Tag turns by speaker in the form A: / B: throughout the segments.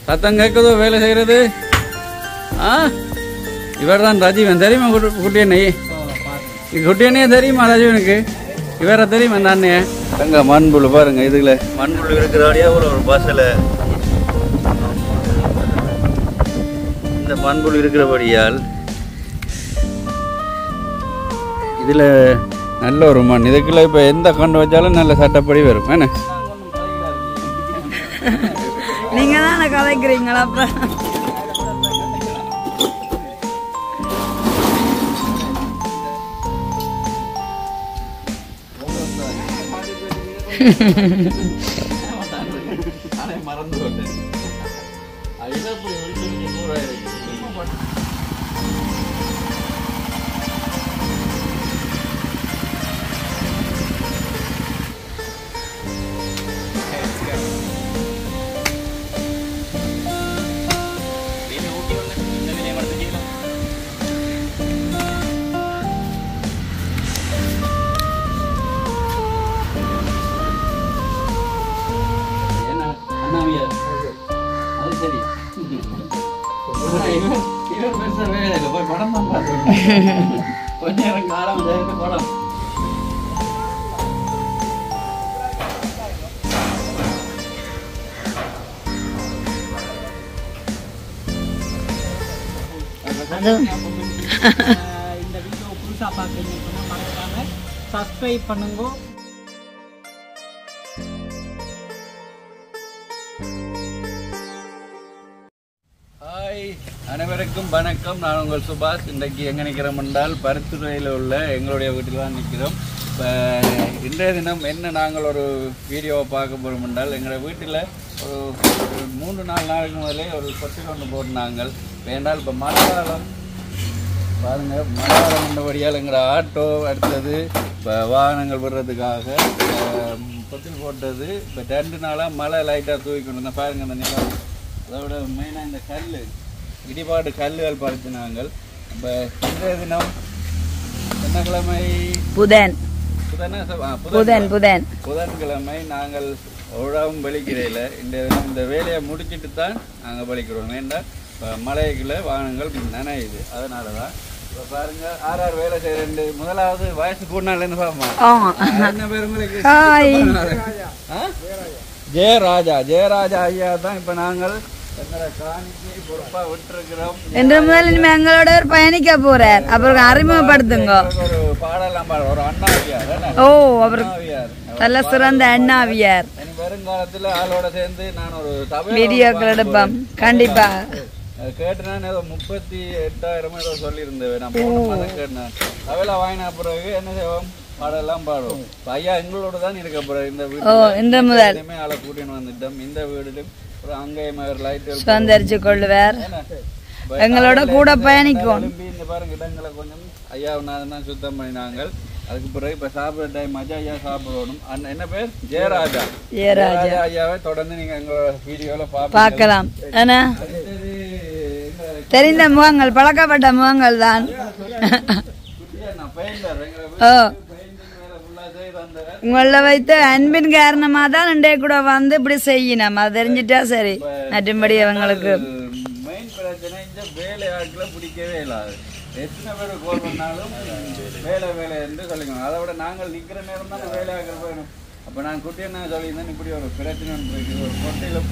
A: சத்தம் கேட்குதோ வேலை செய்கிறது? ஆ, இவர் தான் ரஜீவன். தெரியுமா குட்டி அண்ணே? குட்டி அண்ணையே தெரியுமா ரஜீவனுக்கு? இவரை தெரியுமா அந்த அண்ணைய? அங்கே மண்புல் பாருங்க, இதுல மண்புல் இருக்கிறாடியா ஒரு பஸ்ஸில் இந்த மண்புல் இருக்கிறபடியால் இதில் நல்ல ஒரு மண். இதுக்குள்ள இப்போ எந்த கண்டு வச்சாலும் நல்ல சட்டப்படி வரும். என்ன
B: நீங்க தானே கதைக்கிறீங்களா? அப்புறம்
A: மறந்து கொண்டேன். கொஞ்ச நேரம் காலம் படம்
C: இந்த வீடியோ புதுசாக பார்க்குறீங்கன்னா மறக்காம சப்ஸ்கிரைப் பண்ணுங்க.
A: அனைவருக்கும் வணக்கம். நான் உங்கள் சுபாஷ். இன்றைக்கு எங்கே நிற்கிறோம் என்றால் பருத்துறையில் உள்ள எங்களுடைய வீட்டில் தான் நிற்கிறோம். இப்போ இன்றைய தினம் என்ன நாங்கள் ஒரு வீடியோவை பார்க்க போகிறோம் என்றால் எங்களோட வீட்டில் ஒரு 3-4 நாளுக்கு முதலே ஒரு கொட்டி கொண்டு போட்டிருந்தாங்க. வேண்டால் இப்போ மழை காலம் பாருங்கள், மழை காலம் என்றபடியால் எங்களோட ஆட்டோ அடுத்தது இப்போ வாகனங்கள் விடுறதுக்காக கொத்தில் போட்டது. இப்போ 2 நாளாக மழை லைட்டாக தூக்கி கொண்டு வந்தேன். பாருங்கள் அந்த நிலம். அதோட மெயினாக இந்த கல் இடிபாடு கல்லுகள் பறிச்சினாங்க. இப்போ இன்றைய தினம் என்ன கிழமை? புதன்கிழமை நாங்கள் உழவும் பலிக்கிறையில் இன்றைய தினம் இந்த வேலையை முடிச்சுட்டு தான் நாங்கள் பலிக்கிறோம். ஏன்னா இப்போ மழைக்குள்ள வாகனங்கள் நனையுது. அதனால தான் இப்போ பாருங்க ஆறு வேலை செய்யறது. முதலாவது வயசு கூடனாலேருந்து பார்ப்போம். என்ன பேர் உங்களுக்கு? ஜெயராஜா ஐயா தான் இப்போ நாங்கள்
B: எங்களோட ஒரு பயணிக்க போறார். அப்புறம் அறிமுகப்படுத்துங்க.
A: ஒரு அண்ணாவியார்.
B: ஓ, அவர் நல்ல சிறந்த அண்ணாவியார்.
A: வருங்காலத்துல ஆளோட சேர்ந்து நான் ஒரு
B: வீடியோக்கள் எடுப்போம் கண்டிப்பா.
A: கேட்டேன் ஏதோ 38,000 ஏதோ சொல்லியிருந்தேன். நான் போன மாதம் கேட்டேன். தவையில வாங்கின பிறகு என்ன செய்வோம், பாடெல்லாம் பாடுவோம். ஐயா எங்களோட தான் இருக்க போறாரு இந்த வீட்டுமே ஆளை கூட்டின்னு வந்துட்டோம். இந்த வீடுலையும்
B: சுதந்திரிச்சு கொள்ளுவார். எங்களோட கூட பயணிக்கும்.
A: பாருங்க இடங்களை கொஞ்சம் ஐயாவுனால சுத்தம் பண்ணினாங்க. அதுக்கு பிறகு இப்ப சாப்பிட்ற டைம் ஆச்சு. ஐயா சாப்பிடணும். என்ன பேர்? ஜெயராஜா ஐயாவை தொடர்ந்து நீங்க எங்களோட வீடியோல
B: பார்க்கலாம். தெரிந்த முகங்கள், பழக்கப்பட்ட முகங்கள் தான். உங்களை வைத்து அன்பின் காரணமா தான் ரெண்டே கூட வந்து இப்படி செய்யணும். அது தெரிஞ்சிட்டா சரி. மற்றும்படி அவங்களுக்கு
A: மெயின் பிரச்சனை இந்த வேலை ஆட்களை பிடிக்கவே இல்லாது. எத்தனை பேர் கோல் பண்ணாலும் வேலை என்று சொல்லிக்கணும். அதை விட நாங்கள் நிற்கிற நேரம் தான் வேலை ஆட்கள் போயிடும். அப்போ நான் குட்டி என்ன சொல்லியிருந்தேன், இப்படி ஒரு பிரச்சனை இருக்குது. ஒரு கொட்டையிலும்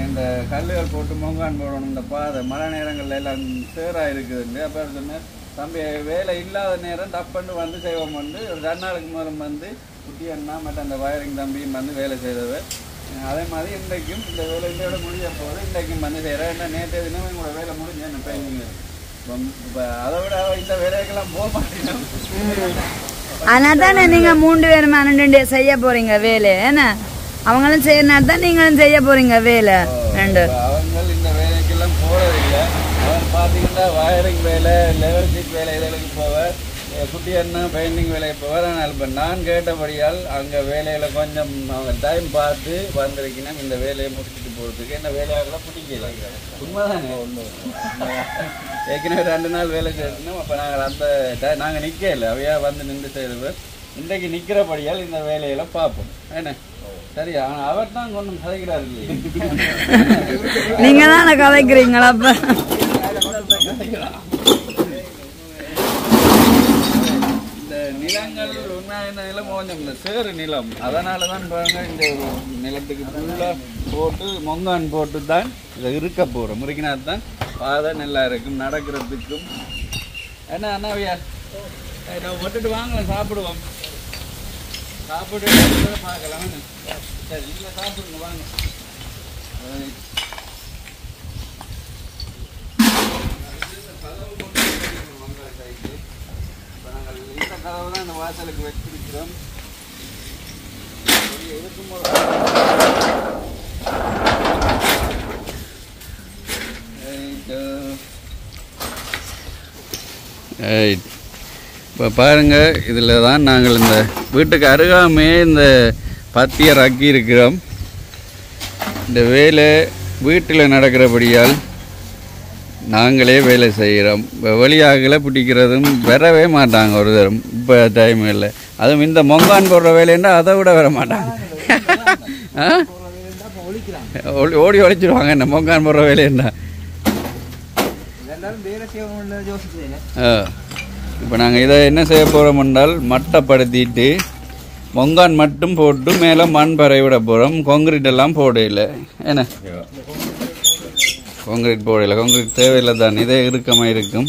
A: இந்த கல்லுகள் போட்டு மொங்கான் போடணும். இந்த பாதை மழை நேரங்கள்ல எல்லாம் சேராக இருக்குதுன்னு அப்போ சொன்னேன். தம்பி வேலை இல்லாத நேரம் தப்புன்னு வந்து செய்வோம். வந்து ஒரு 2 நாளுக்கு முதல்ல வந்து குட்டி அண்ணா மற்ற அந்த வயரிங் தம்பியும் வந்து வேலை செய்தவர். அதே மாதிரி இன்றைக்கும் இந்த வேலை இதோட முடிய போது இன்றைக்கும் வந்து செய்கிறேன். என்ன நேற்று தினம் உங்களோட வேலை முடிஞ்சு என்ன பெயிண்டிங். இப்போ அதை விட இந்த வேலைக்கெல்லாம் போக மாட்டேன்.
B: ஆனால் தானே நீங்கள் 3 பேரும் 2 செய்ய போறீங்க வேலை. ஏன்னா அவங்களும் செய்யறனால தான் நீங்களும் செய்ய போறீங்க வேலை.
A: அவங்க இந்த வேலைக்கெல்லாம் போறதில்லை. அவர் பார்த்தீங்கன்னா வயரிங் வேலை, லெவல் சீட் வேலை இதற்கு போவார். குட்டி அண்ணா பெயிண்டிங் வேலையை போவார். ஆனால் இப்போ நான் கேட்டபடியால் அங்கே வேலையில் கொஞ்சம் அவங்க டைம் பார்த்து வந்திருக்கணும். இந்த வேலையை முடிச்சுட்டு போகிறதுக்கு என்ன வேலையாகலாம் பிடிக்கல. உண்மைதானே ஒன்று ஏற்கனவே 2 நாள் வேலை செய்யணும். அப்போ நாங்கள் நாங்கள் நிற்கல. அவையா வந்து நின்று செய்தவர். இன்றைக்கு நிற்கிறபடியால் இந்த வேலையில பார்ப்போம். என்ன சரி அவர் தான் கொஞ்சம் கதைக்கிறார் இல்லையே.
B: நீங்க தானே கதைக்கிறீங்களா அப்ப?
A: இந்த நிலங்கள் உண்மையான நிலம் கொஞ்சம் இந்த சேறு நிலம், அதனால தான் பாருங்க இந்த நிலத்துக்கு ஃபுல்லாக போட்டு மொங்கான் போட்டு தான் இதை இருக்க போகிறோம். முறுக்கினா தான் பாதை நல்லா இருக்கும் நடக்கிறதுக்கும். என்ன அண்ணாவியா விட்டுட்டு வாங்க சாப்பிடுவோம். சாப்பிட்டு பார்க்கலாம். சரி நீங்கள் சாப்பிடுங்க வாங்க. இப்போ நாங்கள் இந்த கதவு தான் இந்த வாசலுக்கு வச்சிருக்கிறோம். இப்போ பாருங்கள், இதில் தான் நாங்கள் இந்த வீட்டுக்கு அருகாமே இந்த பத்தியை ரக்கி இருக்கிறோம். இந்த வேலை வீட்டில் நடக்கிறபடியால் நாங்களே வேலை செய்கிறோம். இப்போ வெளியாகலை பிடிக்கிறதும் வரவே மாட்டாங்க ஒரு தரம். இப்போ டைம் இல்லை. அதுவும் இந்த மொங்கான் போடுற வேலைன்னா அதை விட வர மாட்டாங்க. ஓடி ஒழிச்சிடுவாங்க இந்த மொங்கான் போடுற வேலைன்னா. இப்போ நாங்கள் இதை என்ன செய்ய போகிறோம் என்றால் மட்டப்படுத்திட்டு மொங்கான் மட்டும் போட்டு மேலே மண் பறை விட போகிறோம். கான்கிரீட் எல்லாம் போடையில. என்ன கான்கிரீட் போடையில, கான்கிரீட் தேவையில்லை தான், இதே இறுக்கமாக இருக்கும்.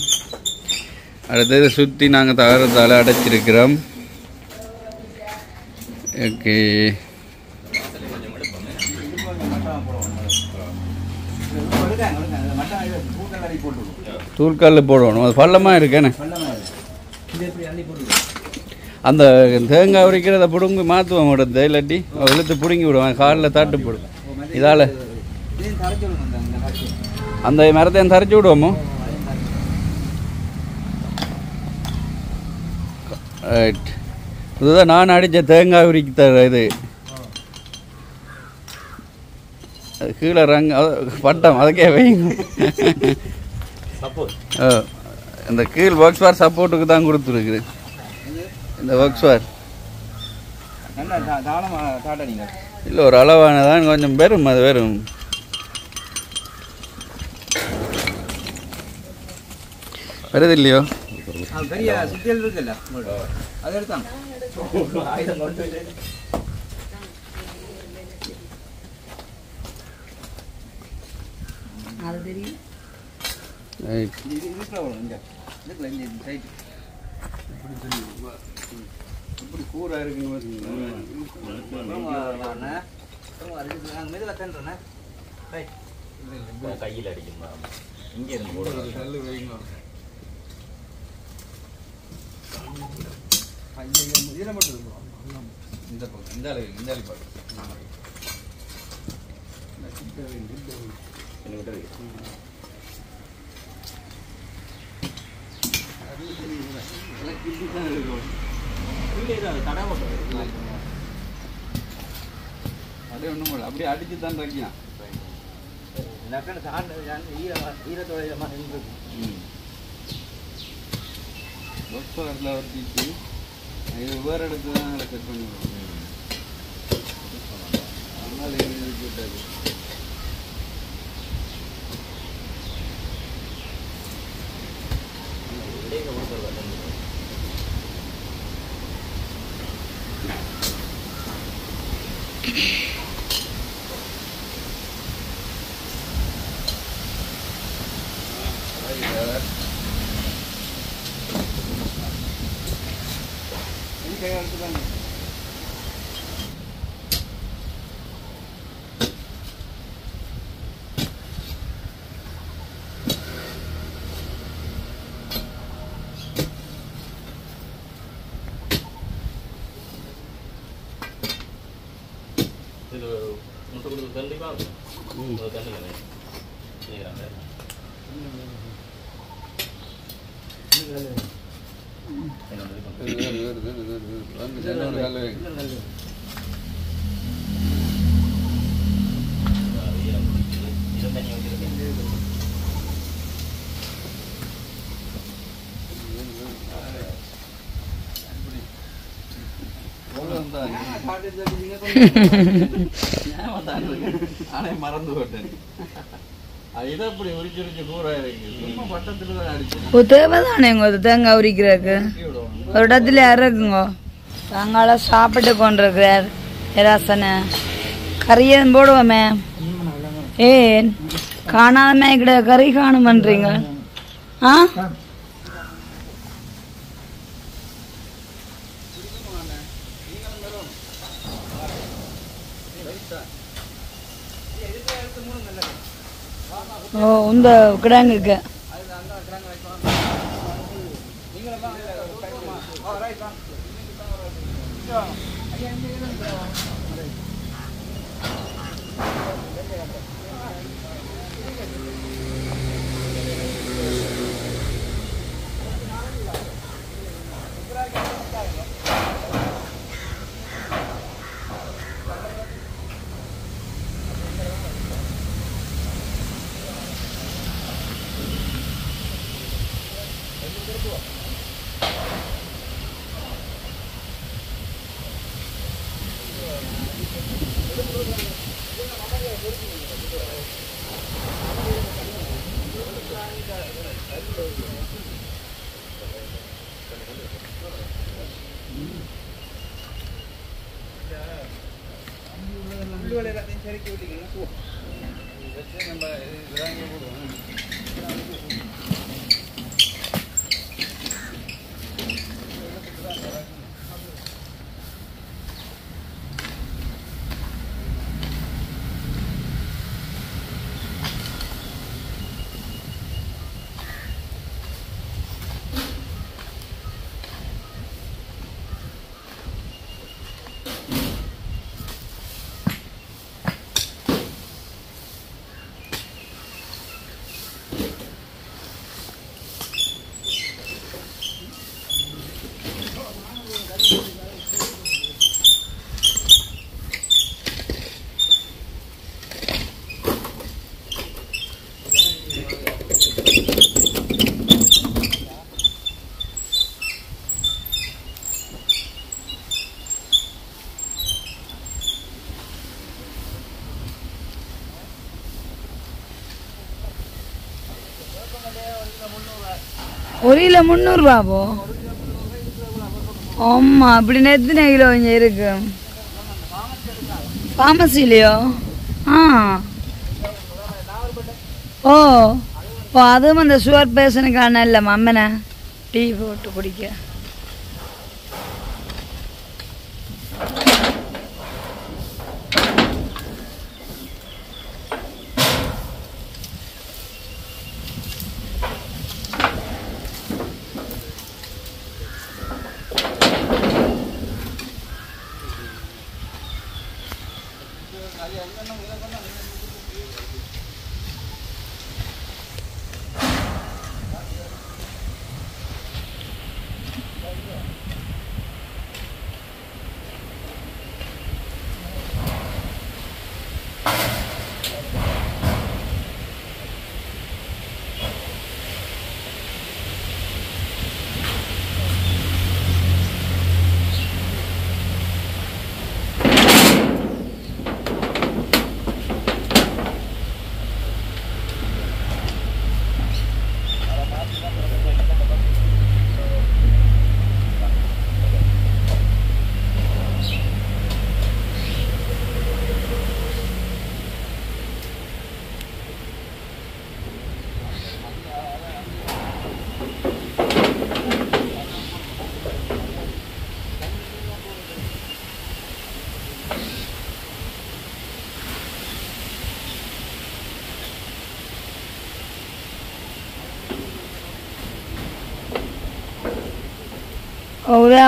A: அடுத்தது சுற்றி நாங்கள் தகரத்தால் அடைச்சிருக்கிறோம். ஓகே, தூள்கல் போடணும். அது பள்ளமாக இருக்கேன்னு அந்த தேங்காய் உரிக்கிறத பிடுங்கி மாற்றுவோம் விடுறது, இல்லாட்டி இழுத்து பிடுங்கி விடுவோம். காலில் தாட்டு போடும். இதால் அந்த மரத்தையும் தரைச்சி விடுவோமோ. ரைட், இதுதான் நான் அடித்த தேங்காய் உரிக்க தர இது. கீழே ரங்க பட்டம் அதுக்கே வைங்க. இந்த கீழ் ஒர்க்ஸ் வார் சப்போர்ட்டுக்கு தான் கொடுத்துருக்குது. இந்த ஒர்க்ஸ் வார் இல்லை ஒரு அளவானதான், கொஞ்சம் வெறும் அது வெறும் வருது இல்லையோ. இப்படி கூரா இருக்குன்னு
D: கையில் அடிக்குமா இங்கே இருந்து
A: கல்லு வைங்க. இந்த பக்கம் இந்த அளவு இந்த அளவு பார்க்க அதே ஒன்றும் அப்படியே அடிச்சு தான் வைக்கலாம். இடத்துல வச்சுட்டு இது வேறு இடத்துல தான் அதை கட் பண்ணி விடுவோம். அதனால இது விட்டாது. மறந்து போட்டேன் இதை அப்படி உரிச்சு கூறா இருக்கு சும்மா பட்டத்துல தான் அடிச்சு
B: தேவைதானே தேங்காய் உரிக்கிறதுக்கு ஒரு இடத்துல இறக்குங்க தேங்காய் சாப்பிட்டு கொண்டிருக்கிறார் ராசனை கறியும் போடுவோமே ஏன் காணாதமே கிடையாது கறி காணும் பண்றீங்க ஆ ஓ இந்த கிடாங்குக்கு ஒரு கிலோ 300 ரூபாவோ ஆமா அப்படி எத்தனை கிலோ இங்கே இருக்கு ஃபார்மசிலையோ ஓ ஓ அதுவும் அந்த சுகர் பேஷனுக்கான இல்லை அம்மனை டீ போட்டு குடிக்க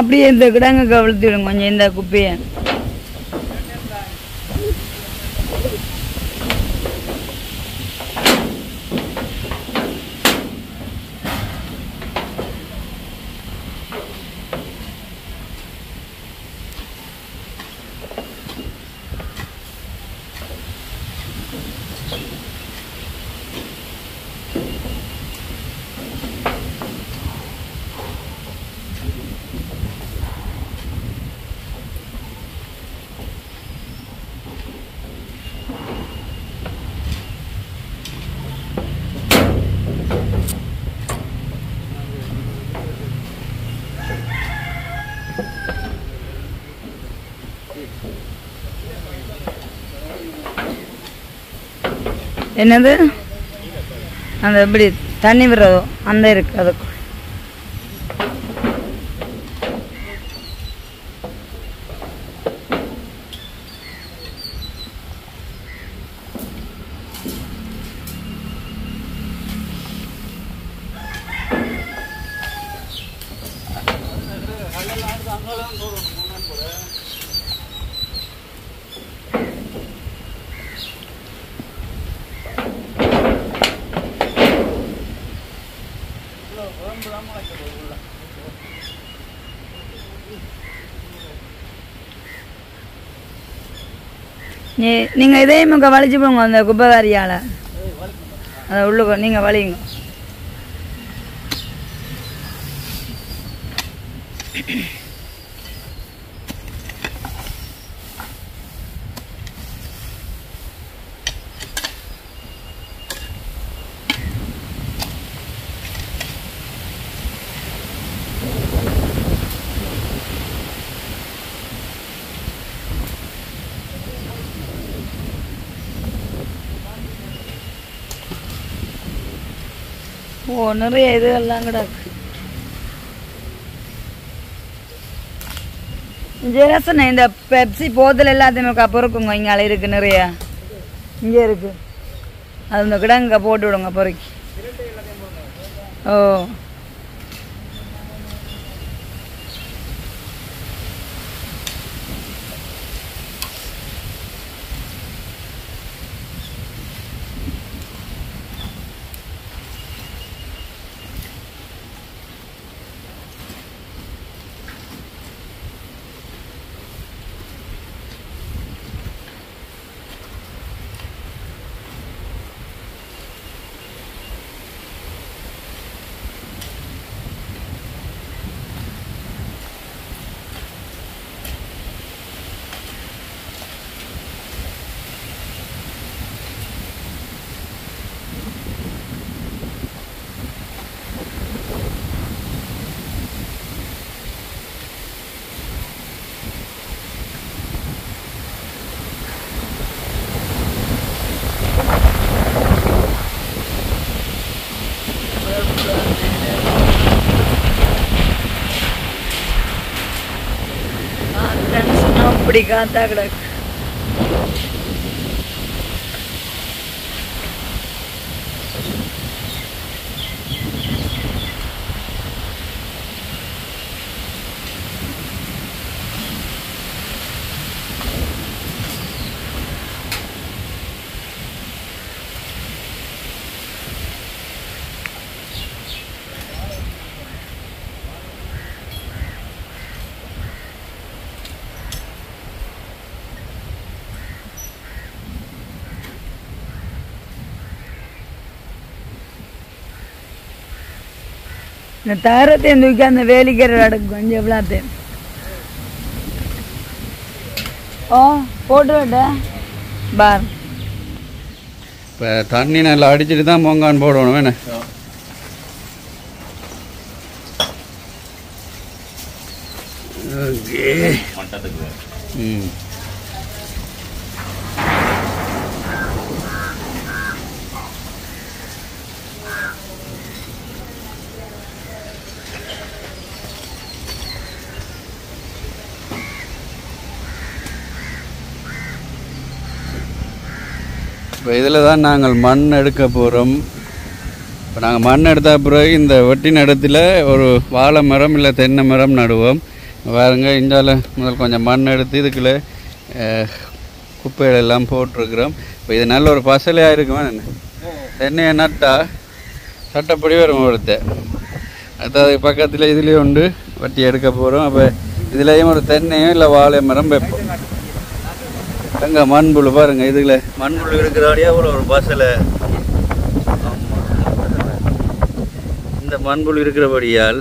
B: அப்படியே இந்த கிடங்க கவிழ்த்திடும் கொஞ்சம் இந்த குப்பையை என்னது அந்த எப்படி தண்ணி விடுறதோ அந்த இருக்கு அதுக்கு நீங்கள் இதே முக்க வலிச்சு போங்க அந்த குப்பைக்காரியால் அதை உள்ளுக்க நீங்கள் வலிங்க ஓ நிறைய இதெல்லாம் கிடக்கு ஜெரசன இந்த பெப்சி போத்தல் எல்லாத்தையுமே பொறுக்குங்க இங்கே இருக்கு நிறைய இங்கே இருக்கு அது இந்த கிடங்க போட்டு விடுங்க பொறுக்கி ஓ அப்படி காத்தா கிடக்கு இந்த தகரத்தையும் தூக்கி அந்த வேலிக்கிற அடுக்கு கொஞ்சம் எவ்வளோத்தையும் ஓ போட்டு விட்ட பார்
A: இப்போ தண்ணி நல்லா அடிச்சுட்டு தான் பொங்கான் போடணும் வேணே ஓகே
D: மட்டத்துக்கு
A: ம் இப்போ இதில் தான் நாங்கள் மண் எடுக்க போகிறோம். இப்போ நாங்கள் மண் எடுத்த பிறகு இந்த வெட்டின இடத்துல ஒரு வாழை மரம் இல்லை தென்னை மரம் நடுவோம். பாருங்க இந்தியாவில் முதல் கொஞ்சம் மண் எடுத்து இதுக்குள்ளே குப்பைகள் எல்லாம் போட்டிருக்கிறோம். இப்போ இது நல்ல ஒரு பசலையாக இருக்குமா தென்னையை நட்டால் சட்டப்படி வரும் ஒருத்த அதாவது பக்கத்தில் இதுலேயே உண்டு வட்டி எடுக்க போகிறோம். அப்போ இதுலேயும் ஒரு தென்னையும் இல்லை வாழை மரம் வைப்போம். அங்கே மண்புழு பாருங்கள், இதுல மண்புழு இருக்கிறாடியா அவ்வளோ ஒரு பசலை. இந்த மண்புழு இருக்கிறபடியால்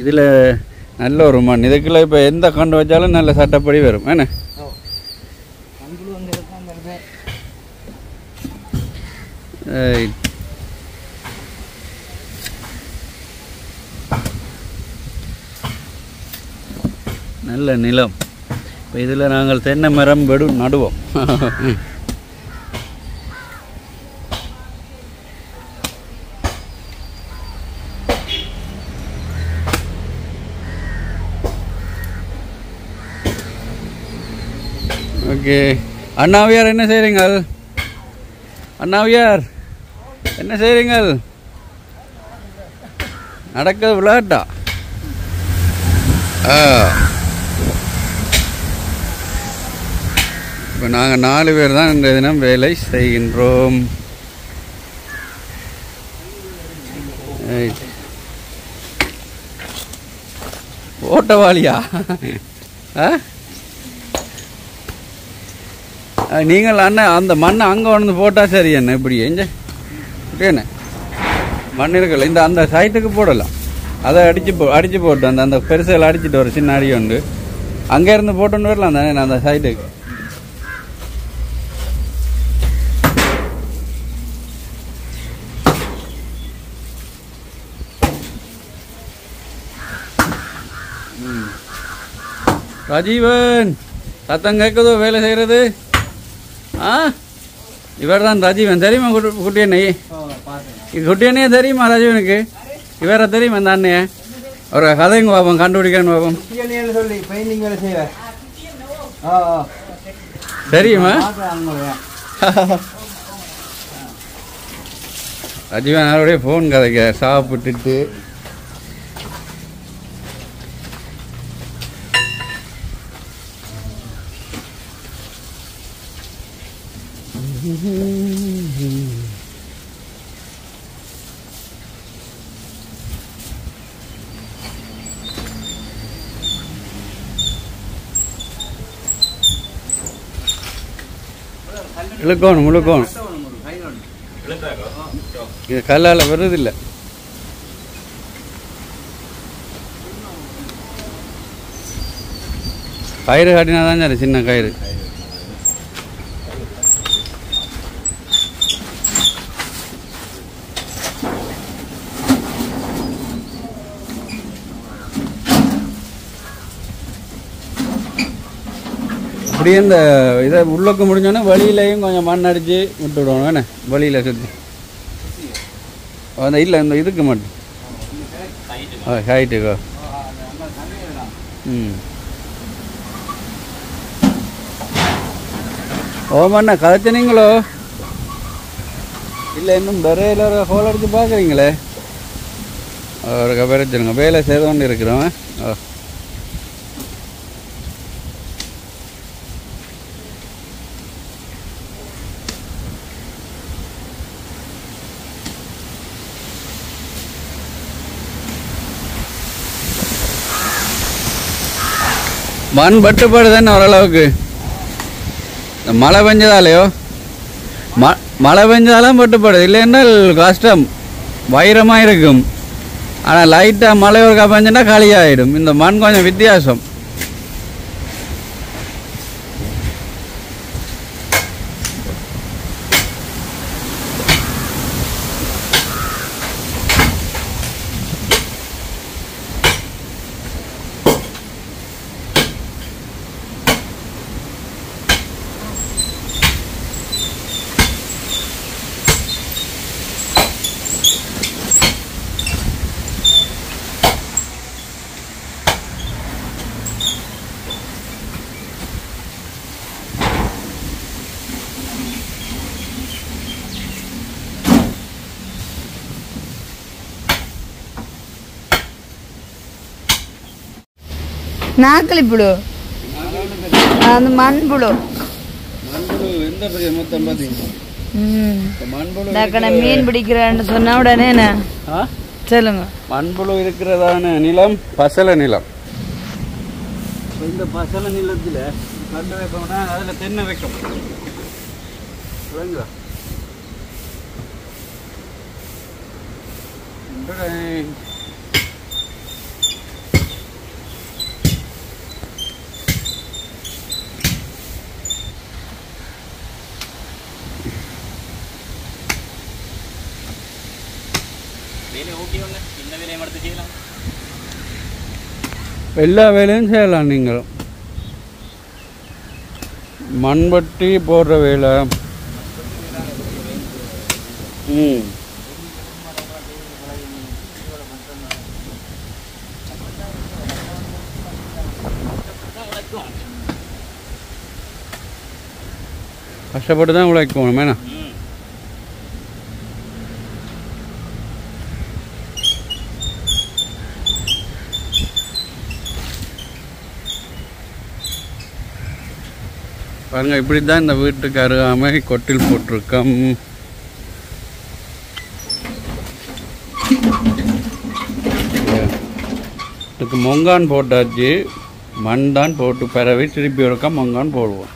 A: இதில் நல்ல ஒரு மண். இதுக்குள்ள இப்போ எந்த கண்டு வச்சாலும் நல்ல சட்டப்படி வரும். என்ன நல்ல நிலம். இப்போ இப்போ இதில் நாங்கள் தென்னை மரம் நடுவோம். ஓகே அண்ணாவியார் என்ன செய்கிறீங்க? அண்ணாவியார் என்ன செய்கிறீங்க? நடக்க விளையாட்டா? இப்போ நாங்கள் 4 பேர் தான் இந்த தினம் வேலை செய்கின்றோம். ஓட்டவாளியா? நீங்கள் அண்ணன் அந்த மண்ணை அங்கே வந்து போட்டால் சரி என்ன இப்படி எங்க என்ன மண் இருக்குல்ல இந்த அந்த சைட்டுக்கு போடலாம். அதை அடித்து போட்டு அந்த பெருசில் அடிச்சுட்டு ஒரு சின்ன அடி உண்டு அங்கேருந்து போட்டுன்னு வரலாம் தானே அந்த சைட்டுக்கு. ராஜீவன் சத்தம் கேட்குதோ வேலை செய்கிறது? இவர் தான் ராஜீவன் தெரியுமா? குட்டியண்ணே குட்டியண்ணையே தெரியுமா ராஜீவனுக்கு? இவரை தெரியுமா இந்த அண்ணைய? ஒரு கதைங்க பார்ப்போம், கண்டுபிடிக்கன்னு பார்ப்போம். தெரியுமா? ராஜீவன் அவருடைய ஃபோன் கதைக்க சாப்பிட்டுட்டு இழுக்கணும் இழுக்கணும். இது கல்லால் வருதில்லை. கயிறு காட்டினா தான் சரி, சின்ன கயிறு. அப்படியே இந்த இதை உள்ளுக்கு முடிஞ்சோன்னே வழியிலையும் கொஞ்சம் மண் அடித்து விட்டு விடுவோம். என்ன வழியில் சுற்றி அந்த இல்லை இந்த இதுக்கு மட்டும் ஹைட்டுக்கோ. ஓமண்ணா கதைச்சினீங்களோ இல்லை இன்னும் நிறைய ஹோல் அடித்து பார்க்குறீங்களே? ஒரு கபரிச்சிருங்க வேலை செய்து கொண்டு இருக்கிறோம். மண் பட்டுப்பாடு தானே ஓரளவுக்கு. மழை பெஞ்சதாலையோ மழை பெஞ்சாலும் பட்டுப்பாடு இல்லைன்னா கஷ்டம், வைரமாக இருக்கும். ஆனால் லைட்டாக மழை ஒரு பெஞ்சுன்னா காலியாகிடும். இந்த மண் கொஞ்சம் வித்தியாசம்.
B: நாக்களி புழு, அந்த மண்புழு. மீன் பிடிக்கிறேன்னு சொன்ன உடனே சொல்லுங்க.
A: மண்புழு இருக்கிறதான நிலம் பசல நிலம். இந்த பசல நிலத்தில் கண்டு வைப்போம்னா அதில் தென்னை வைக்கும். எல்லா வேலையும் செய்யலாம். நீங்களும் மண்வெட்டி போடுற வேலை. கஷ்டப்பட்டு தான் உழைக்கணும் மேனா. பாருங்க, இப்படி தான் இந்த வீட்டுக்கு அருகாமை கொட்டில் போட்டிருக்கோம். இதுக்கு மொங்கான் போட்டாச்சு. மண் தான் போட்டு பரவி திருப்பி ஒருக்கா மொங்கான் போடுவோம்.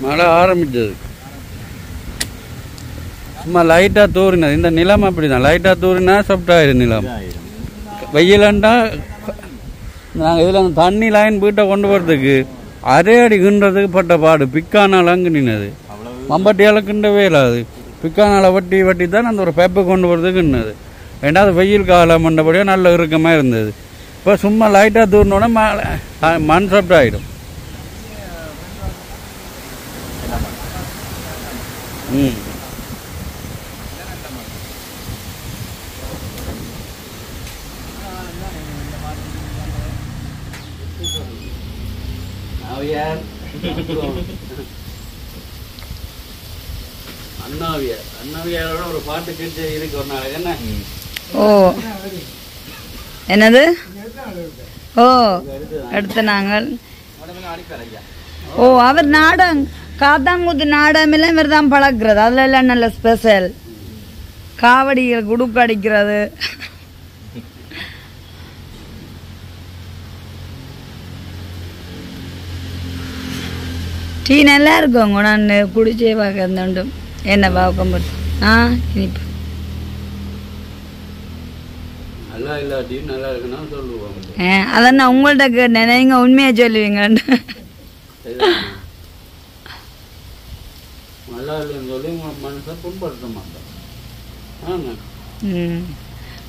A: மழை ஆரம்பிச்சது. சும்மா லைட்டாக தூரினது. இந்த நிலம் அப்படி தான், லைட்டாக தூரினா சாஃப்டாயிரும் நிலம். வெயிலண்டா நாங்கள் இதில் அந்த தண்ணி லைன் வீட்டை கொண்டு போகிறதுக்கு அரை அடிக்குன்றதுக்கு பட்ட பாடு. பிக்கானால் அங்கு நின்னது, மம்பட்டியால் கிண்டவே இல்லாது. பிக்கானால் வட்டி வட்டி தான் அந்த ஒரு பேப்பை கொண்டு போகிறதுக்கு நின்னது. ரெண்டாவது வெயில் காலம் பண்ணபடியாக நல்ல இறுக்கமாக இருந்தது. இப்போ சும்மா லைட்டாக தூரினோட மண் சாஃப்டாயிடும். அண்ணாவியாரோட ஒரு பாட்டு கேட்டு இருக்கு ஒரு நாளைக்கு. என்ன
B: ஓ என்னது? ஓ அடுத்த நாங்கள் ஓ அவர் நாடம் காத்தாங்குத்து நாடமெல்லாம் இவர் தான் பழக்கிறது. அதில் எல்லாம் நல்ல ஸ்பெஷல். காவடிகள் குடுக்கு அடிக்கிறது. டீ நல்லா இருக்குங்க. நான் குடிச்சே பார்க்க என்ன பார்க்கும்போது இனிப்பு
A: நல்லா இல்லாட்டி நல்லா இருக்குன்னா சொல்லுவாங்க.
B: அதான் நான் உங்கள்கிட்ட கேட்டேன், நீங்கள் உண்மையாக சொல்லுவீங்க.
A: நல்லா இல்லைன்னு சொல்லி மனசை புண்படுத்த மாட்டேன்.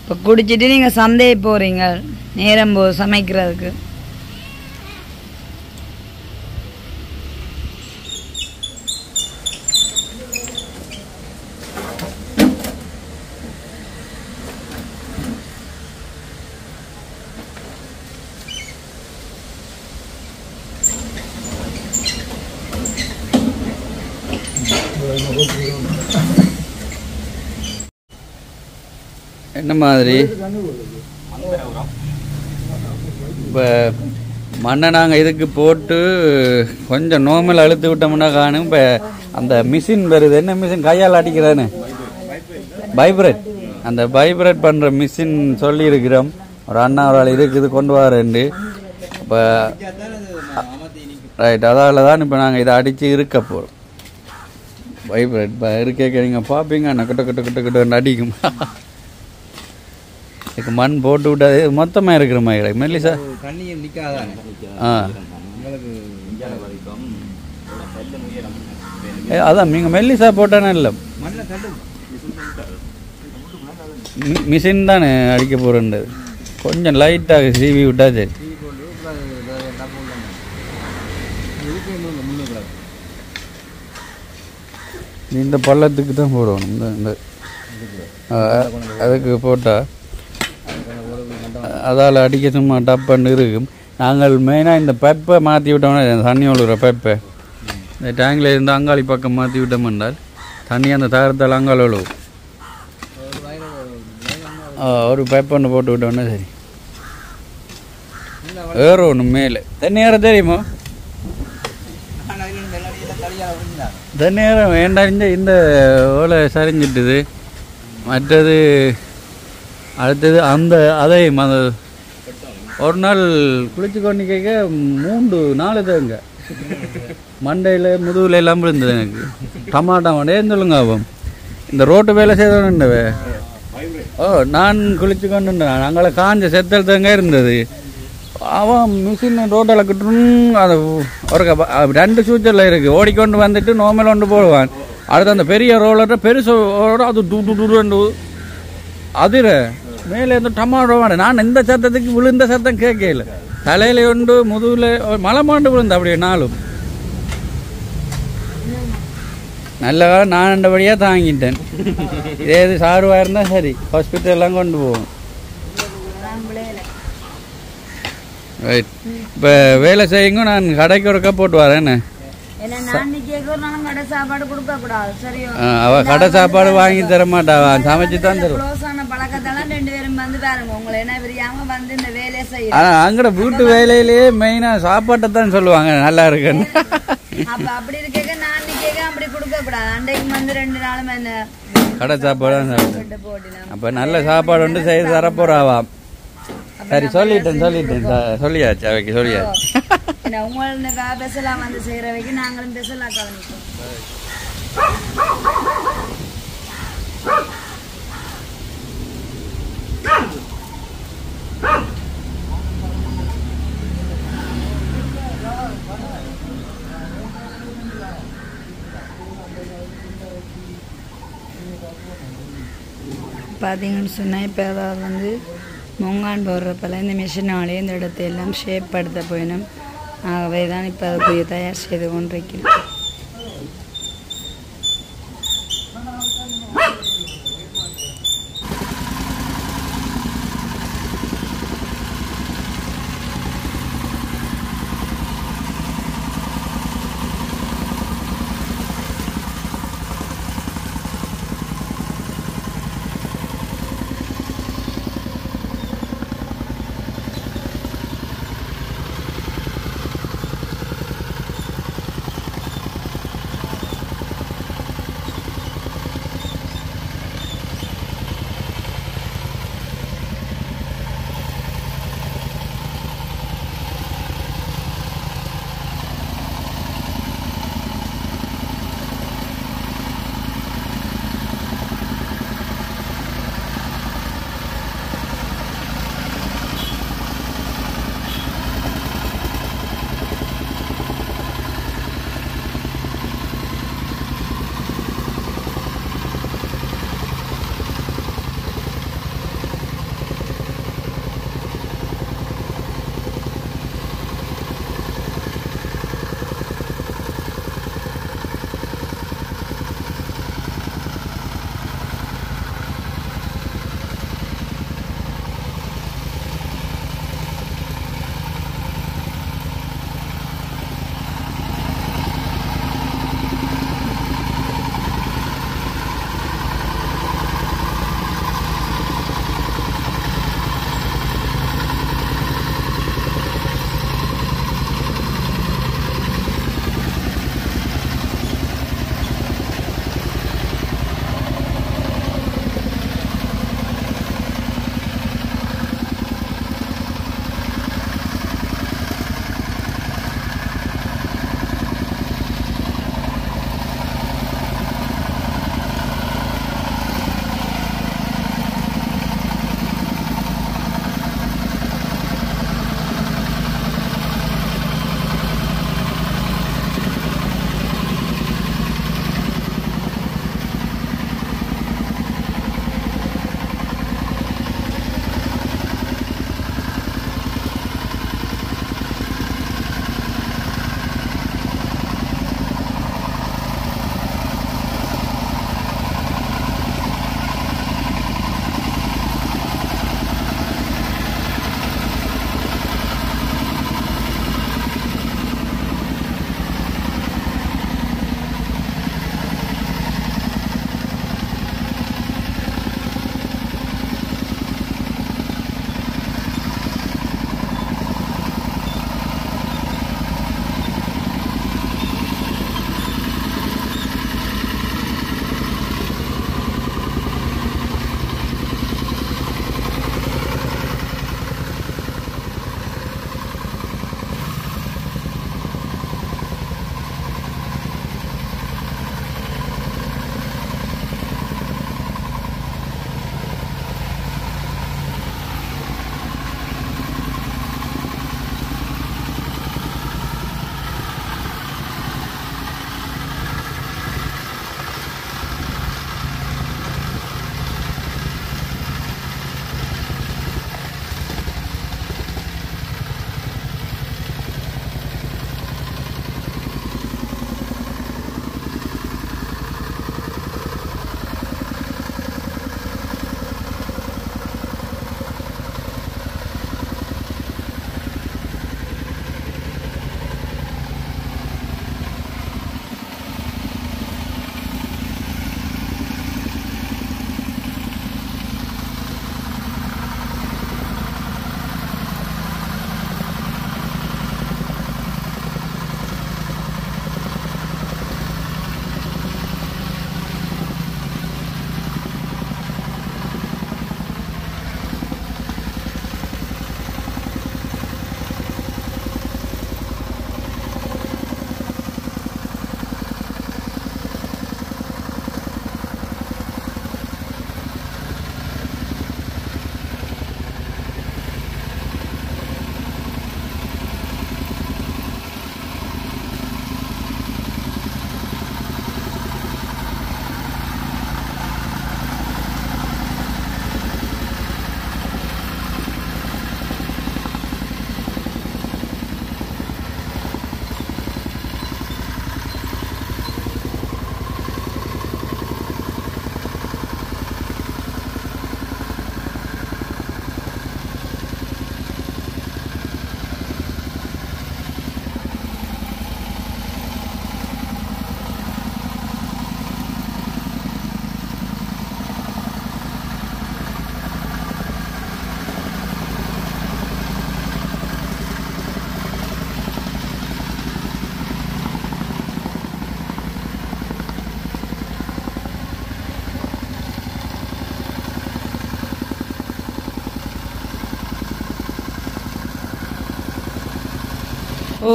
B: இப்போ குடிச்சிட்டு நீங்கள் சந்தையை போகிறீங்க நேரம் சமைக்கிறதுக்கு.
A: என்ன மாதிரி இப்போ மண்ணை நாங்கள் இதுக்கு போட்டு கொஞ்சம் நோமல் அழுத்து விட்டோம்னா காணும். இப்போ அந்த மிஷின் வருது. என்ன மிஷின்? கையால் அடிக்கிறான்னு வைப்ரேட். அந்த வைப்ரேட் பண்ணுற மிஷின் சொல்லியிருக்கிறோம். ஒரு அண்ணா ஒரு ஆள் இருக்குது கொண்டு வரேன்ட்டு. இப்போ ரைட், அதால் தான் இப்போ நாங்கள் இதை அடித்து இருக்க போகிறோம். வைப்ரேட் இப்போ இருக்க நீங்கள் பார்ப்பீங்க. அண்ணா கிட்ட கிட்ட கிட்ட கிட்ட அடிக்கும். இதுக்கு மண் போட்டு விட்டாது மொத்தமாக இருக்கிற மாதிரி மெல்லிசா
D: தண்ணியும் நிற்காதானே.
A: அதான் நீங்கள் மெல்லிசா போட்டானே இல்லை, மிஷின் தானே அடிக்க போகிறேன்றது. கொஞ்சம் லைட்டாக சீவி விட்டா சரி. இந்த பள்ளத்துக்கு தான் போடணும். இந்த அதுக்கு போட்டால் அதால் அடிக்க சும்மா டப்புன்னு இருக்கும். நாங்கள் மெயினாக இந்த பைப்பை மாற்றி விட்டோம்னா, தண்ணி ஒழுகிற பைப்பை இந்த டேங்கில் இருந்து அங்காளி பக்கம் மாற்றி விட்டோம் என்றால் தண்ணி அந்த தகரத்தால் அங்காள் ஒழுகும். ஒரு பைப் ஒன்று போட்டு விட்டோம்னா சரி. ஏறணும் மேலே தண்ணீரம் தெரியுமா தண்ணீரம் வேண்டாம் இந்த ஓலை சரிஞ்சிட்டுது மற்றது அடுத்தது அந்த அதையும் அந்த ஒரு நாள் குளிச்சு கொண்டு கேட்க 3-4 தாங்க மண்டையில் முதுகில் எல்லாம் இருந்தது எனக்கு டமாட்டா ஏன் சொல்லுங்க அவன் இந்த ரோட்டு வேலை செய்தவனுண்டவே நான் குளிச்சு கொண்டு அங்கே காஞ்ச செத்தல் தாங்க இருந்தது அவன் மிஷின் ரோட்டில் கிட்டும் அது ஒரு 2 சூச்சரில் இருக்குது ஓடிக்கொண்டு வந்துட்டு நோமல் கொண்டு போடுவான் அடுத்து அந்த பெரிய ரோலரை பெருசு அது டூ அதிர மேலே இருந்து டமாட்டோ நான் இந்த சத்தத்துக்கு விழுந்த சத்தம் கேட்கல தலையில உண்டு முதுகில் மலை மாண்டு விழுந்த அப்படியே நாளும் நல்ல காலம் நான் ரெண்டபடியாக தாங்கிட்டேன் இதே இது சாருவாக இருந்தால் சரி ஹாஸ்பிட்டல்லாம் கொண்டு போவோம் ரைட் இப்போ வேலை செய்யுங்க நான் கடைக்கு ஒருக்கா போட்டு வரேன்னு அவ கடை சாப்பாடு வாங்கி தர மாட்டா சமைச்சு தான் தருவோம் அங்கட வீட்டு வேலையிலேயே மெயினா சாப்பாட்டை தான் சொல்லுவாங்க நல்லா இருக்குன்னு கடை சாப்பாடு தான் சாப்பிட்டேன் அப்ப நல்ல சாப்பாடு வந்து செய்து தரப்போறாவா சரி சொல்லிட்டேன் சொல்லியாச்சு அவைக்கு சொல்லியாச்சு
B: வந்து செய்யறவைக்கு நாங்களும் பெசலா கவனிப்போம் பார்த்தீங்கன்னு சொன்னால் இப்போ அதாவது வந்து மொங்கான் போடுறப்பெல்லாம் இந்த மிஷினாலே இந்த இடத்தையெல்லாம் ஷேப் படுத்த போயிடும் ஆகவே தான் இப்போ அதுக்குரிய தயார் செய்து கொண்டிருக்கிறேன்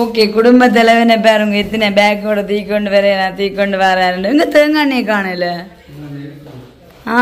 B: ஓகே, குடும்ப தலைவனை பாருங்க எத்தனை பேக்கோட தூக்கொண்டு வரையலாம், தூக்கொண்டு வராருன்னு. இங்க தேங்காய் எண்ணெய் காணல. ஆ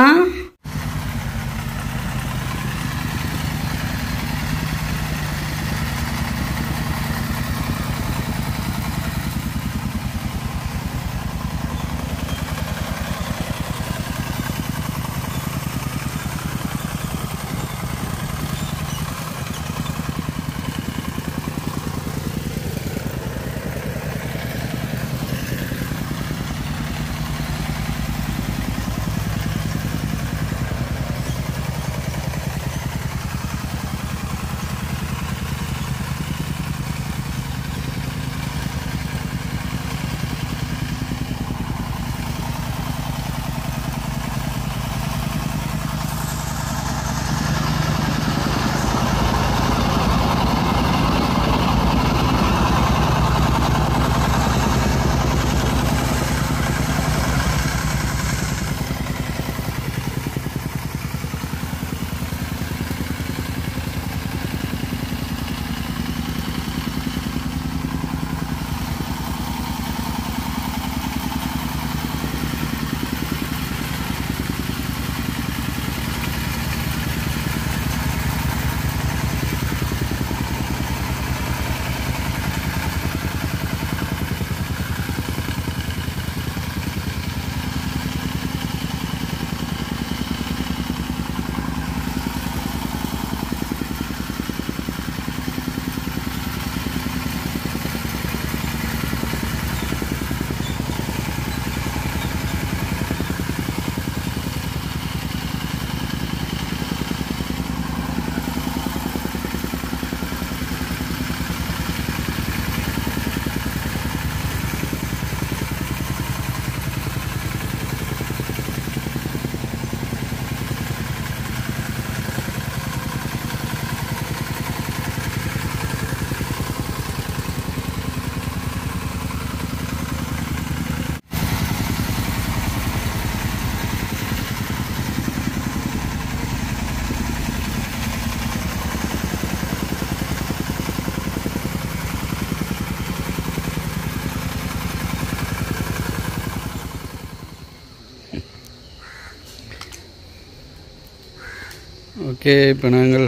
A: ஓகே, இப்போ நாங்கள்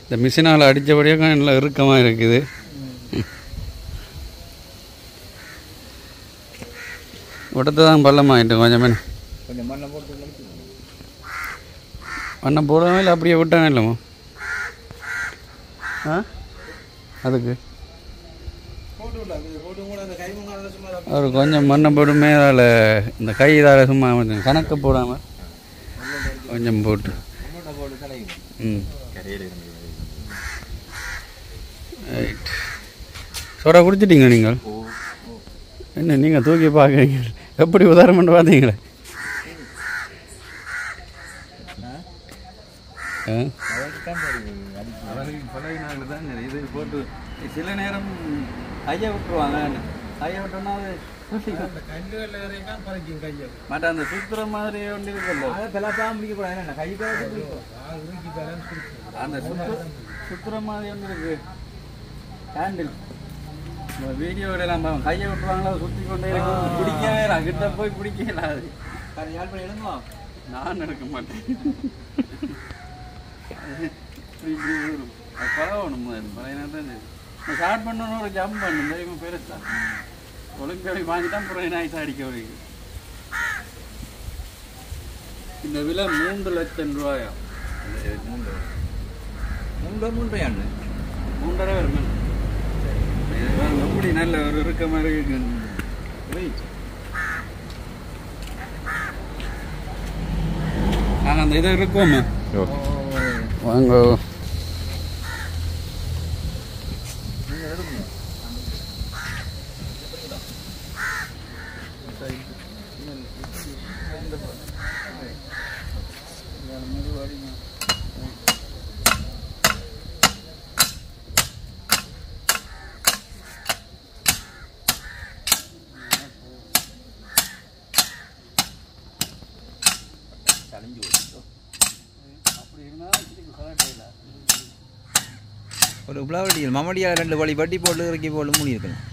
A: இந்த மிஷினால் அடித்தபடியாக நல்லா இறுக்கமாக இருக்குது. உடத்து தான் பள்ளமாகிட்டு கொஞ்சமே. மண்ணை போடவே இல்லை, அப்படியே விட்டானே இல்லைம்மா. அதுக்கு ஒரு கொஞ்சம் மண்ணை போடுமே, அதில் இந்த கை இதால் சும்மா கணக்கு போடாமல் கொஞ்சம் போட்டு. ரைட். சோடா குடிச்சிட்டீங்க நீங்கள்? என்ன நீங்கள் தூக்கி பார்க்குறீங்க, எப்படி உதாரணம் பார்த்தீங்களே? இது போட்டு சில நேரம் கையை விட்டுருவாங்க. கையை விட்டோம்னா அது மற்ற அந்த சுத்துற மாதிரி ஒன்று இருக்குல்ல, அந்த சுத்துற மாதிரி ஒன்று இருக்கு ஹேண்டில். வீடியோலாம் கையை விட்டுருவாங்களா, சுற்றி கொண்டே இருக்கும். பிடிக்கவே இல்லை, கிட்ட போய் பிடிக்கல. அது நான் எடுக்க மாட்டேன். பழகணும், பழைய தான் ஸ்டார்ட் பண்ணணும். ஒரு ஜம்ப் பண்ணணும், தெய்வம் பெருசா ஒலிம்பியாடி வாங்கிட்டான். அப்புறம் ஆயிடுச்சு அடிக்க வரைக்கும். இந்த விலை 3 லட்சம் ரூபாயா? 3.5 வருமே. எப்படி நல்ல ஒரு இறுக்கமாக இருக்கு. நாங்கள் அந்த இதை இருக்கோமே வாங்க. அப்படி இருந்தால்
E: ஒரு புலாவடியில் மம்மடியா 2 வழி வட்டி போட்டு இறக்கி போட்டு மூடி இருக்கலாம்.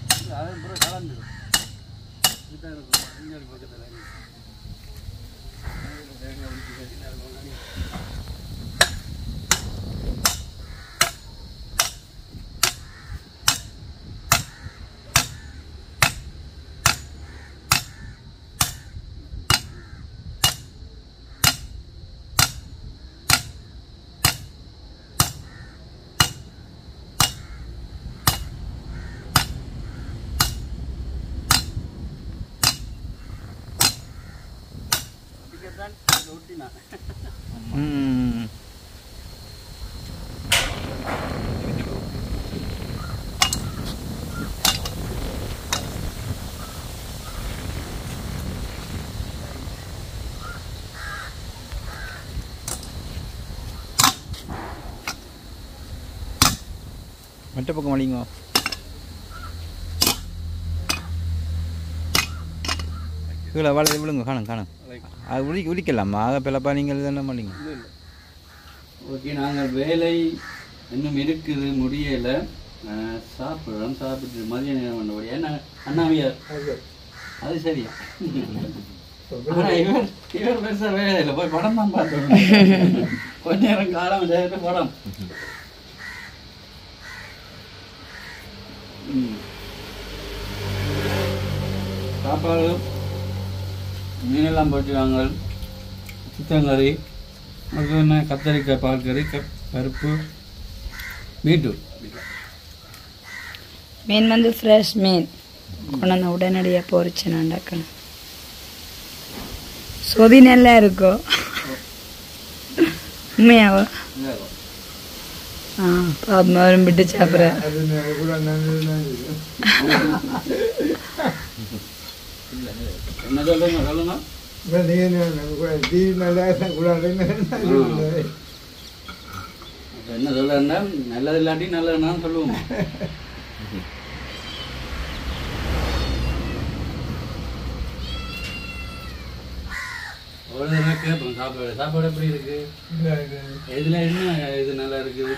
E: மற்ற பக்கம் வலிங்க கீழே வள விழுங்க காணும் அது உரிக்கலாமா ஆக பிள்ளப்பா நீங்கள் என்ன பண்ணிங்க.
A: ஓகே, நாங்கள் வேலை இன்னும் இருக்குது, முடியலை. சாப்பிட்றோம், சாப்பிட்டு மதிய நேரம் பண்ணபடி ஏன்னா அண்ணாவியார் அது சரியா. ஆனால் இவர் பெருசாக வேலை இல்லை, போய் படம் தான் பார்த்தோம். கொஞ்ச நேரம் காலம் சேர்த்து படம். சாப்பாடு மீனெல்லாம் போட்டுவாங்க, சிக்கன் கறி, அதுக்கு என்ன கத்தரிக்காய் பால் கறி, பருப்பு, பீட்ரூட்.
B: மீன் வந்து ஃப்ரெஷ் மீன் கொண்டாந்து உடனடியாக பொரிச்சு நான் டக்குன்னு சொதி நல்லா இருக்கும். உண்மையாவோ? பாப்பா விட்டு சாப்பிட்றேன்.
A: என்ன சொல்லுங்க சொல்லுங்க. என்ன சொல்ல நல்லது இல்லாட்டி நல்லதுன்னு சொல்லுவோம். கேட்போம் சாப்பாடு சாப்பாடு எப்படி இருக்கு, எதுல என்ன இது நல்லா இருக்குது.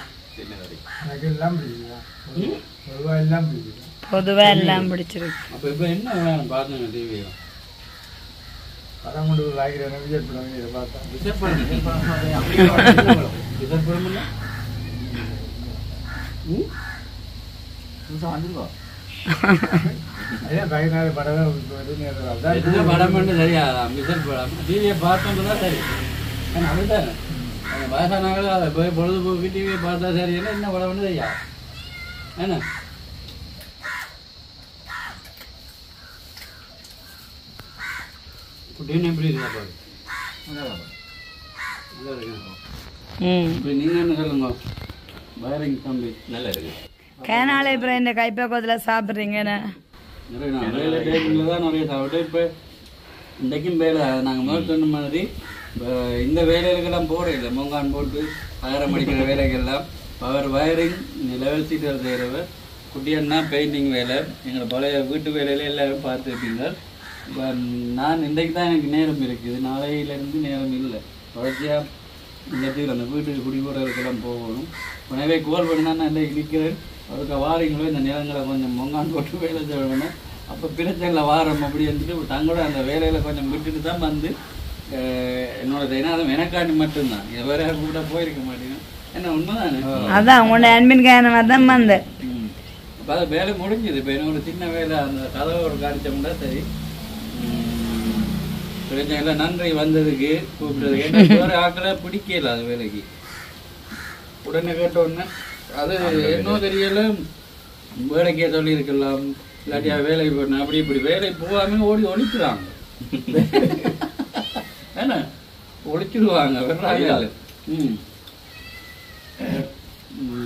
B: பொதுவா எல்லாம் பிடிச்சிருக்கு.
A: அப்ப இப்ப என்ன வேணும் பாத்துங்க டிவி படம் கொண்டு விஜய் படம் சரியாதா மிசல் படம் டிவியை பார்த்தோம்னா சரி. அப்படித்தானே வயசானாங்களும் அதை போய் பொழுதுபோக்கு டிவியை பார்த்தா சரி. என்ன என்ன படம்னு தெரியா என்ன. குட்டின்னு எப்படி இருக்கா பாரு, நல்லா இருக்கு. நீங்க என்ன சொல்லுங்க, வயரிங் தம்பி
D: நல்லா இருக்கு.
B: கேனாலே இப்போ இந்த கைப்பக்கத்தில் சாப்பிட்றீங்கன்னு
A: நிறைய வேலை டேட்டிங்கில் தான் நிறைய சாப்பிட்டு. இப்போ இன்றைக்கும் வேலை நாங்கள் முதல் சொன்ன மாதிரி இந்த வேலைகளுக்கெல்லாம் போகிற இல்லை, மூங்கான் போட்டு அகரம் அடிக்கிற வேலைகள்லாம் பவர் வயரிங் லெவல் சீட்டர் செய்கிறவர், குட்டியன்னா பெயிண்டிங் வேலை, எங்களை பழைய வீட்டு வேலையில் எல்லோரும் பார்த்துருப்பீங்க. இப்போ நான் இன்றைக்கு தான் எனக்கு நேரம் இருக்குது, நாளையிலேருந்து நேரம் இல்லை. தொடர்ச்சியாக இந்த இடத்துக்கு அந்த வீட்டுக்கு குடி போடுறதுக்கெல்லாம் போகணும். உடனே கோல் பண்ணா நான் இன்றைக்கு நிற்கிறேன், அதுக்கு வாரீங்களோ இந்த நிலங்களை கொஞ்சம் மொங்கான் போட்டு வேலை செய்யணும். அப்போ பிரச்சனையில் வாரம் அப்படி இருந்துட்டு தங்களோட அந்த வேலையில் கொஞ்சம் விட்டுட்டு தான் வந்து என்னோட தினம் எனக்காண்டி மட்டும்தான், இது வேற கூட போயிருக்க மாட்டேங்க. என்ன உண்மைதானே,
B: அதான் உங்களோட அன்பின் காரணமாக தான் வந்தேன்.
A: இப்போ அது வேலை முடிஞ்சுது. இப்போ என்னோட சின்ன வேலை அந்த கதவை ஒரு காணிச்சோம்னா சரி. பிரச்சனை நன்றி வந்ததுக்கு கூப்பிட்டதுக்கு. என்ன வேறு ஆக்களை பிடிக்கல அது வேலைக்கு. உடனே கேட்டோடனே அது இன்னும் தெரியல, வேலைக்கே சொல்லியிருக்கலாம், இல்லாட்டியா வேலைக்கு போடணும் அப்படி இப்படி. வேலை போகாமல் ஓடி ஒழிக்கிறாங்க, என்ன ஒழிச்சிடுவாங்க வெறாங்க.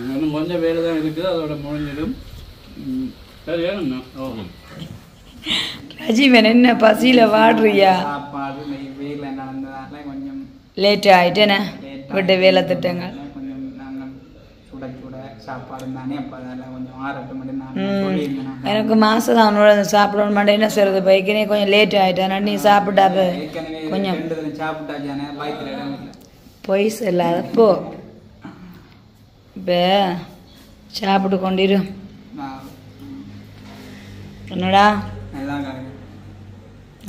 A: இன்னும் கொஞ்சம் வேலை தான் இருக்குது, அதோட முடிஞ்சிடும். சரி ஏனுங்க.
B: ரஜீவன் என்ன பசியில் வாடுறியா?
C: சாப்பாடு வெயில நடந்ததால கொஞ்சம்
B: லேட் ஆகிட்டேண்ணே விட்டு வேலை திட்டங்க.
C: கொஞ்சம் நாங்கள் சுட சுட சாப்பாடு தானே, அப்போ அதெல்லாம் கொஞ்சம் ஆறட்டு மட்டும் நான் சொல்லியிருந்தேன்.
B: எனக்கு மாதம் அவனோட சாப்பிடணும் மாட்டேன், என்ன செய்யறது பைக்கினே கொஞ்சம் லேட் ஆகிட்டேன். நீ சாப்பிட்டாப்ப
C: ஏற்கனவே
B: கொஞ்சம்
C: சாப்பிட்டாச்சானே பைக்கில் இடம் இல்லை.
B: பொய் சொல்லாதப்போ இப்போ சாப்பிட்டு கொண்டிரு.
C: நான்
B: என்னடா
C: நல்லா கிடக்கு.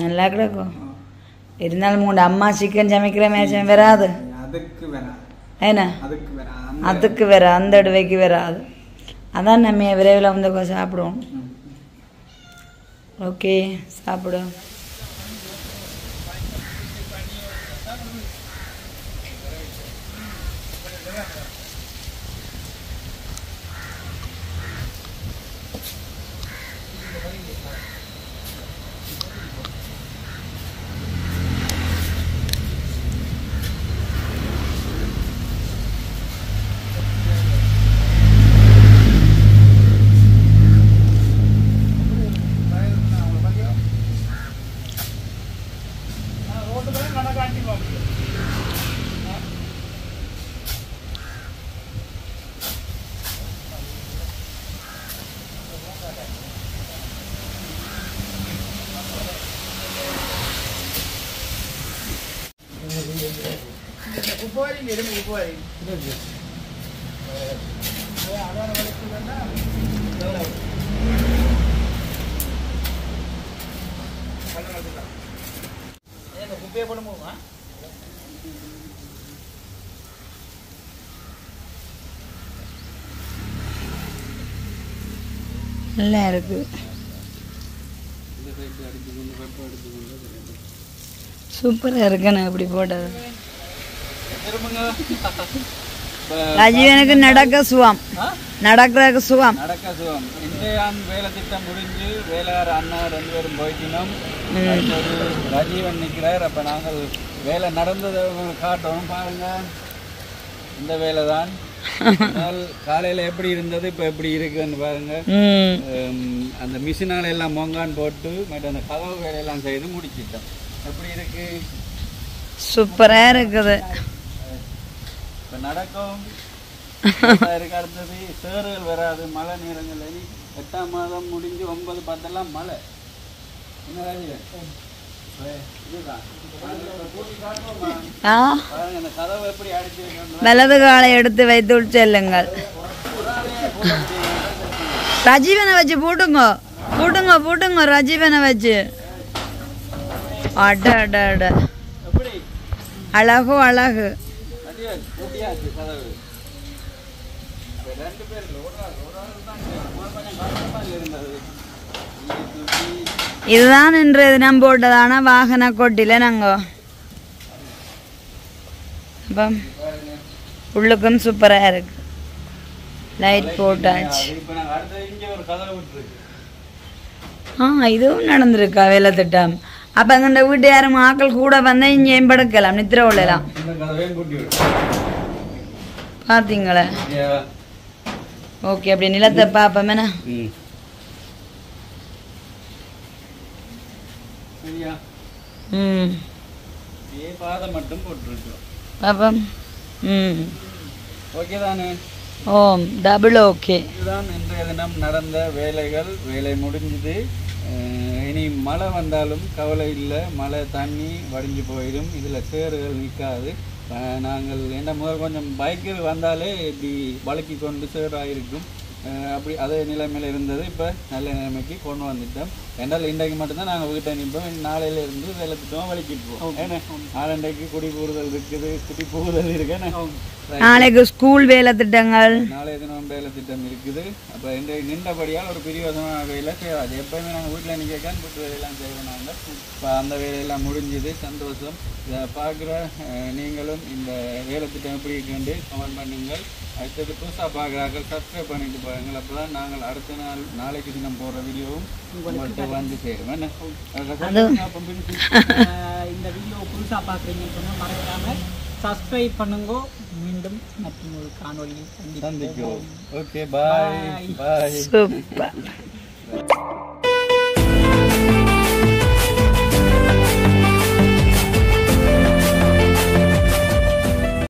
B: நல்லா கிடக்கும். இருந்தாலும் உங்களோட அம்மா சிக்கன் சமைக்கிற மேட்சம் வராது.
C: அதுக்கு வராது.
B: ஏன்னா
C: அதுக்கு வராது.
B: அதுக்கு வேற அந்த இடவைக்கு வராது. அதான் நம்ம விரைவில் வந்து சாப்பிடுவோம். ஓகே சாப்பிடும். நல்லா இருக்கு. சூப்பராக இருக்கு. நான் இப்படி போட்டது ராஜீவனுக்கு நடக்க சுகம். நடக்கிறதுக்கு சுகம்.
A: நடக்க சுகம். இந்தியான் வேலை திட்டம் முடிஞ்சு வேலையார் அண்ணா 2 பேரும் போயிட்டினோம். ராஜீவன் நிற்கிறார். அப்போ நாங்கள் வேலை நடந்ததை காட்டணும். பாருங்க, இந்த வேலை தான். காலையில் எப்படி இருந்தது இப்போ எப்படி இருக்குன்னு பாருங்க. அந்த மிஷினால எல்லாம் மொங்கான் போட்டு மற்ற அந்த கதவு வேலையெல்லாம் செய்து முடிச்சிட்டோம். எப்படி இருக்கு?
B: சூப்பராக இருக்குது.
A: இப்போ நடக்கும் இருக்கு. அடுத்தது சேறுகள் வராது. மழை நேரங்கள் 8ஆம் மாதம் முடிஞ்சு 9, 10 மழை. என்ன இதுதான் அந்த கதவை எப்படி அடிச்சிருக்கோம்.
B: வலது காலை எடுத்து வைத்து செல்லுங்கள். ரஜீவனை வச்சு பூட்டுங்க பூட்டுங்க பூட்டுங்க. ரஜீவனை வச்சு அட அட அட அழகு அழகு. இதுதான் இன்று தினம் போட்டதான வாகன கொட்டில நாங்க. அப்போ உள்ளுக்கும் சூப்பராக இருக்கு. லைட் போட்டாச்சு. இதுவும் நடந்திருக்கா வேலை திட்டம். அப்போ அங்கே வீட்டு யாரும் ஆக்கள் கூட வந்து இங்கே படுக்கலாம், நித்திர உள்ளலாம். பார்த்தீங்களா? ஓகே, அப்படி நிலத்தை பார்ப்போமேண்ணா.
A: மட்டும் போட்டுருக்கோம்
B: பாப்பம்.
A: ஓகே தானே?
B: ஓம் டபுள் ஓகே.
A: இதுதான் இன்றைய தினம் நடந்த வேலைகள். வேலை முடிஞ்சுது. இனி மழை வந்தாலும் கவலை இல்லை. மழை தண்ணி வடிஞ்சு போயிடும். இதில் சேறுகள் நிற்காது. நாங்கள் என்ன முதல் கொஞ்சம் பைக்கில் வந்தாலே இப்படி வழுக்கி கொண்டு சேறாயிருக்கும். அப்படி அதே நிலைமையில் இருந்தது. இப்போ நல்ல நிலைமைக்கு கொண்டு வந்துட்டோம். ரெண்டால் இன்றைக்கு மட்டும்தான் நாங்கள் வீட்டை நிற்போம். நாளையிலேருந்து வேலை திட்டமாக வலிக்கிட்டுருவோம். ஏன்னா நாளண்டைக்கு குடி கூடுதல் இருக்குது, குடி புகுதல் இருக்குன்னு.
B: நாளைக்கு ஸ்கூல் வேலை திட்டங்கள்,
A: நாளைய தினம் வேலை திட்டம் இருக்குது. அப்போ இன்றைக்கு நின்றபடியால் ஒரு பிரியோசனமான வேலை செய்யாது. எப்போயுமே நாங்கள் வீட்டில் நிற்கான் வீட்டு வேலையெல்லாம் செய்வோம். நாங்கள் இப்போ அந்த வேலையெல்லாம் முடிஞ்சுது. சந்தோஷம். இதை பார்க்குற நீங்களும் இந்த வேலை திட்டம் எப்படி இருக்குன்னு கமெண்ட் பண்ணுங்கள். அடுத்தது புதுசாக பார்க்குறார்கள் சப்ஸ்கிரைப் பண்ணிட்டு பாருங்கள். அப்போ தான் நாங்கள் அடுத்த நாளைக்கு தினம் போடுற வீடியோவும் உங்கள்கிட்ட வந்து சேரும். என்ன
C: இந்த வீடியோ புதுசாக பார்க்குறீங்கன்னு சொன்னால் மறக்காமல் சப்ஸ்கிரைப் பண்ணுங்க. மீண்டும் மற்றும் ஒரு காணொலியில் சந்திப்போம்.
A: ஓகே, பாய் பாய்.
B: சூப்பர்.